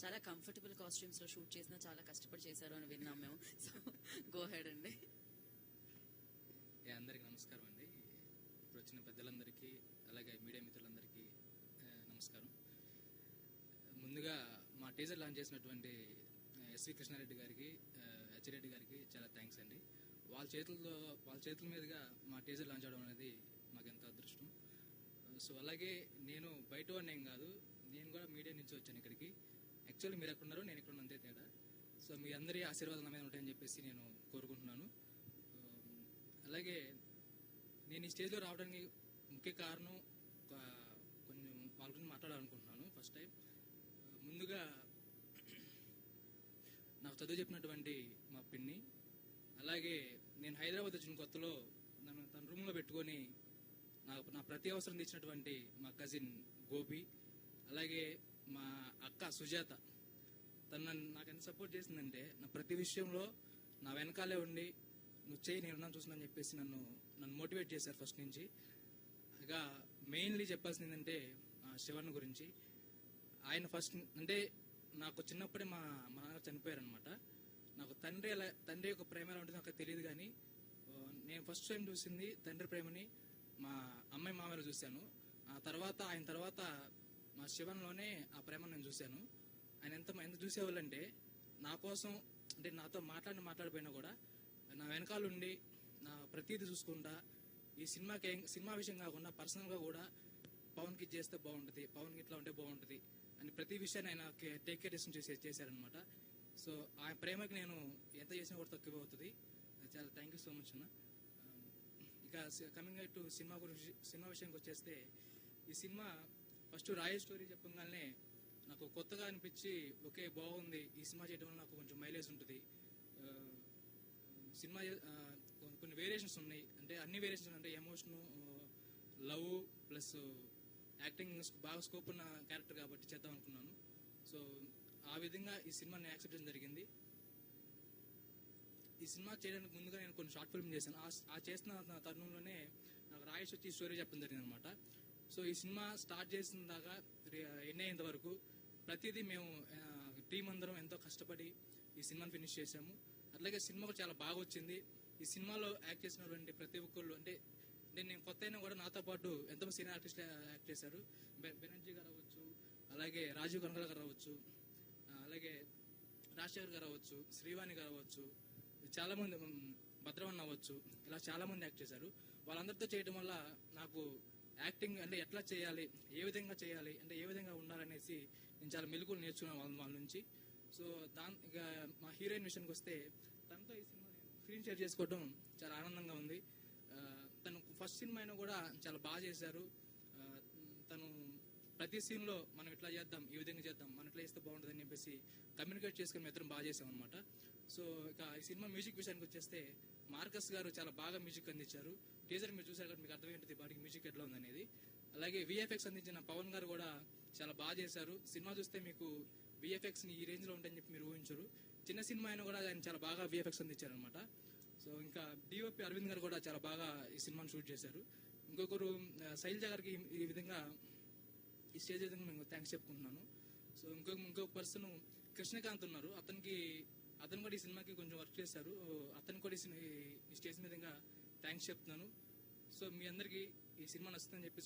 చాలా comfortable costumes లో shoot చేసినా చాలా కష్టపడి చేశారు అని విన్నాం మేము. సో గో హెడ్ అండి. అందరికీ నమస్కారం అండి. ఇప్పుడు వచ్చిన పెద్దలందరికీ అలాగే మీడియా మిత్రులందరికీ నమస్కారం. ముందుగా మా టీజర్ లాంచ్ చేసినటువంటి ఎస్వి కృష్ణారెడ్డి గారికి, హెచ్రెడ్డి గారికి చాలా థ్యాంక్స్ అండి. వాళ్ళ చేతుల మీదుగా మా టీజర్ లాంచ్ అవడం అనేది మాకు ఎంతో అదృష్టం. సో అలాగే నేను బయట వాడిని ఏం కాదు, నేను కూడా మీడియా నుంచి వచ్చాను ఇక్కడికి. యాక్చువల్లీ మీరు ఎక్కడున్నారో నేను ఇక్కడ అంతే తేడా. సో మీ అందరి ఆశీర్వాదాలు నా మీద ఉంటాయని చెప్పేసి నేను కోరుకుంటున్నాను. అలాగే నేను ఈ స్టేజ్లో రావడానికి ముఖ్య కారణం కొంచెం వాళ్ళ గురించి మాట్లాడాలనుకుంటున్నాను. ఫస్ట్ టైం ముందుగా నాకు చదువు చెప్పినటువంటి మా పిన్ని, అలాగే నేను హైదరాబాద్ వచ్చిన కొత్తలో నన్ను తన రూమ్లో పెట్టుకొని నా ప్రతి అవసరం తీర్చినటువంటి మా కజిన్ గోపి, అలాగే మా అక్క సుజాత. తను నాకు ఎంత సపోర్ట్ చేసిందంటే నా ప్రతి విషయంలో నా వెనకాలే ఉండి నువ్వు చేయి నేను చూస్తున్నాను చెప్పేసి నన్ను మోటివేట్ చేశారు ఫస్ట్ నుంచి. ఇక మెయిన్లీ చెప్పాల్సింది ఏంటంటే శివన్ గురించి. ఆయన ఫస్ట్ అంటే నాకు చిన్నప్పుడే మా నాన్న చనిపోయారనమాట. నాకు తండ్రి యొక్క ప్రేమ ఎలా ఉంటుందో నాకు తెలియదు, కానీ నేను ఫస్ట్ టైం చూసింది తండ్రి ప్రేమని మా అమ్మాయి మామయ్యలో చూశాను. ఆయన తర్వాత మా శివన్లోనే ఆ ప్రేమను నేను చూశాను. ఆయన ఎంత చూసేవాళ్ళంటే నా కోసం, అంటే నాతో మాట్లాడిపోయినా కూడా నా వెనకాల ఉండి నా ప్రతీది చూసుకుంటా, ఈ సినిమా విషయం కాకుండా పర్సనల్గా కూడా పవన్కి చేస్తే బాగుంటుంది, పవన్కి ఇట్లా ఉంటే బాగుంటుంది అని ప్రతి విషయాన్ని ఆయన టేక్ కేర్ చేశారనమాట. సో ఆ ప్రేమకి నేను ఎంత చేసినా కూడా తక్కువ అవుతుంది. చాలా థ్యాంక్ యూ సో మచ్ అన్న. ఇక కమింగ్ టు సినిమా విషయానికి వచ్చేస్తే, ఈ సినిమా ఫస్ట్ రాయల్ స్టోరీ చెప్పగానే నాకు కొత్తగా అనిపించి ఓకే బాగుంది, ఈ సినిమా చేయడం వల్ల నాకు కొంచెం మైలేజ్ ఉంటుంది. సినిమా కొన్ని వేరియేషన్స్ ఉన్నాయి, అంటే అన్ని వేరియేషన్స్ అంటే ఎమోషను, లవ్ ప్లస్ యాక్టింగ్ బాగా స్కోప్ ఉన్న క్యారెక్టర్ కాబట్టి చేద్దాం అనుకున్నాను. సో ఆ విధంగా ఈ సినిమాని యాక్సెప్ట్ చేయడం జరిగింది. ఈ సినిమా చేయడానికి ముందుగా నేను కొన్ని షార్ట్ ఫిల్మ్ చేశాను. ఆ చేస్తున్న తరుణంలోనే నాకు రాయేష్ వచ్చి స్టోరీ చెప్పడం జరిగింది అనమాట. సో ఈ సినిమా స్టార్ట్ చేసిన దాకా ఎండ్ అయ్యేంత వరకు ప్రతిదీ మేము టీం అందరం ఎంతో కష్టపడి ఈ సినిమాని ఫినిష్ చేశాము. అట్లాగే సినిమా కూడా చాలా బాగా వచ్చింది. ఈ సినిమాలో యాక్ట్ చేసినటువంటి ప్రతి ఒక్కళ్ళు, అంటే నేను కొత్త అయినా కూడా నాతో పాటు ఎంతోమంది సీనియర్ ఆర్టిస్ట్ యాక్ట్ చేశారు. బెనర్జీ గారు అవ్వచ్చు, అలాగే రాజీవ్ కనకల గారు అవ్వచ్చు, అలాగే రాజశేఖర్ గారు అవ్వచ్చు, శ్రీవాణి గారు అవ్వచ్చు, చాలా మంది, భద్రవన్ అవ్వచ్చు, ఇలా చాలా మంది యాక్ట్ చేశారు. వాళ్ళందరితో చేయడం వల్ల నాకు యాక్టింగ్ అంటే ఎట్లా చేయాలి, ఏ విధంగా చేయాలి, అంటే ఏ విధంగా ఉండాలనేసి నేను చాలా మెలకువలు నేర్చుకున్నాను వాళ్ళ నుంచి. సో ఇక మా హీరోయిన్ విషయానికి వస్తే, తనతో ఈ సినిమా స్క్రీన్ షేర్ చేసుకోవడం చాలా ఆనందంగా ఉంది. తను ఫస్ట్ సినిమా అయినా కూడా చాలా బాగా చేశారు. తను ప్రతి సీన్లో మనం ఇట్లా చేద్దాం, ఈ విధంగా చేద్దాం, మనం ఇట్లా చేస్తే బాగుంటుంది అని చెప్పేసి కమ్యూనికేట్ చేసుకుని మేము ఇద్దరం బాగా చేసాం అనమాట. సో ఇక ఈ సినిమా మ్యూజిక్ విషయానికి వచ్చేస్తే, మార్కస్ గారు చాలా బాగా మ్యూజిక్ అందించారు. టీజర్ మీరు చూసారు కాబట్టి మీకు అర్థమైంటుంది వాటికి మ్యూజిక్ ఎట్లా ఉందనేది. అలాగే విఎఫ్ఎక్స్ అందించిన పవన్ గారు కూడా చాలా బాగా చేశారు. సినిమా చూస్తే మీకు విఎఫ్ఎక్స్ని ఈ రేంజ్లో ఉంటాయని చెప్పి మీరు ఊహించరు. చిన్న సినిమా అయినా కూడా ఆయన చాలా బాగా విఎఫ్ఎక్స్ అందించారనమాట. సో ఇంకా డిఓపి అరవింద్ గారు కూడా చాలా బాగా ఈ సినిమాను షూట్ చేశారు. ఇంకొకరు శైలజ గారికి ఈ విధంగా ఈ స్టేజ్ విధంగా మేము థ్యాంక్స్ చెప్పుకుంటున్నాను. సో ఇంకొక పర్సన్ కృష్ణకాంత్ ఉన్నారు, అతను కూడా ఈ సినిమాకి కొంచెం వర్క్ చేశారు. అతను కూడా ఈ స్టేజ్ మీద థ్యాంక్స్ చెప్తున్నాను. సో మీ అందరికీ ఈ సినిమా నచ్చుతుందని చెప్పి